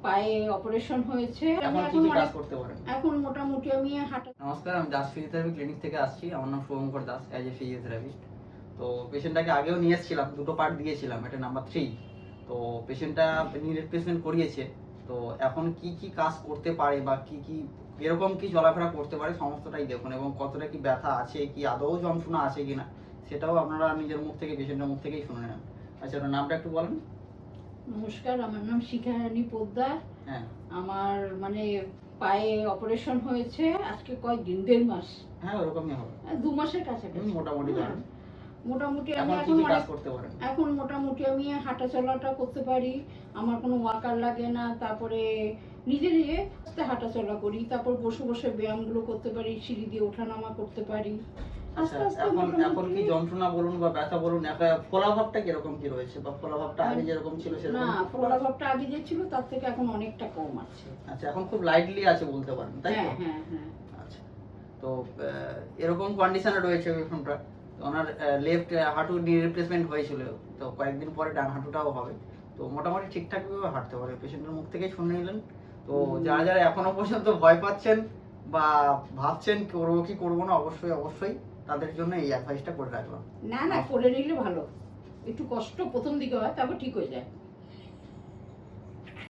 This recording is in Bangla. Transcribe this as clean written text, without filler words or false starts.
পায়ে অপারেশন হয়েছে। এখন কি কি কাজ করতে পারেন? এখন মোটামুটি আমি হাঁটা। নমস্কার, আমি দাস ফিজিওথেরাপি ক্লিনিক থেকে আসছি। আমার নাম Shubhankar Das, as a physiotherapist. তো পেশেন্টটাকে আগেও নিয়ে এসেছিলাম, দুটো পার্ট দিয়েছিলাম, এটা নাম্বার 3। তো পেশেন্টটা নি রিপ্লেসমেন্ট করিয়েছে। তো এখন কি কি কাজ করতে পারে বা কি কি এরকম কি চলাফেরা করতে পারে সমস্তটাই দেখুন, এবং কতটা কি ব্যথা আছে, কি আদৌ যন্ত্রণা আছে কিনা সেটাও আপনারা নিজের মুখ থেকে, পেশেন্টের মুখ থেকেই শুনে নেন। আচ্ছা, ওনার নামটা একটু বলেন। নমস্কার, আমার নাম শিখারানী পোদ্দার। হ্যাঁ আমার পায়ে অপারেশন হয়েছে আজকে কয়েকদিন, 1.5 মাস। হ্যাঁ, ওরকমই হবে। 2 মাসের কাছাকাছি মোটামুটি ধরেন। মোটামুটি আমি এখন কি কি কাজ করতে পারেন? এখন মোটামুটি আমি হাঁটা চলাটা করতে পারি। আমার কোনো ওয়াকার লাগে না। তারপরে নিজে নিজে হাঁটা চলা করি। তারপর বসে বসে ব্যায়ামগুলো করতে পারি, সিঁড়ি দিয়ে ওঠানামা করতে পারি। আচ্ছা, এখন কি যন্ত্রণা বলুন বা ব্যথা বলুন, একটা ফোলাভাবটা কিরকম কি রয়েছে, বা ফোলাভাবটা আগে যেরকম ছিল সেরকম? না, ফোলাভাবটা আগে যে ছিল তার থেকে এখন অনেকটা কম আছে। আচ্ছা, এখন খুব লাইটলি আছে বলতে পারেন, তাই তো? হ্যাঁ হ্যাঁ হ্যাঁ। আচ্ছা, তো এরকম কন্ডিশনে রয়েছে পেশেন্টরা। ওনার লেফট হাঁটু নি রিপ্লেসমেন্ট হয়েছিল, তো কয়েকদিন পরে ডান হাঁটুটাও হবে। তো মোটামুটি ঠিকঠাকভাবে হাঁটতে পারে, পেশেন্টের মুখ থেকেই শুনে নিলেন। তো যারা যারা এখনো পর্যন্ত ভয় পাচ্ছেন বা ভাবছেন করবো কি করবো না, অবশ্যই অবশ্যই তাদের জন্য এই অ্যাডভাইসটা করে রাখলাম। না না, করে নিলে ভালো। একটু কষ্ট প্রথম দিকে হয়, তারপর ঠিক হয়ে যায়।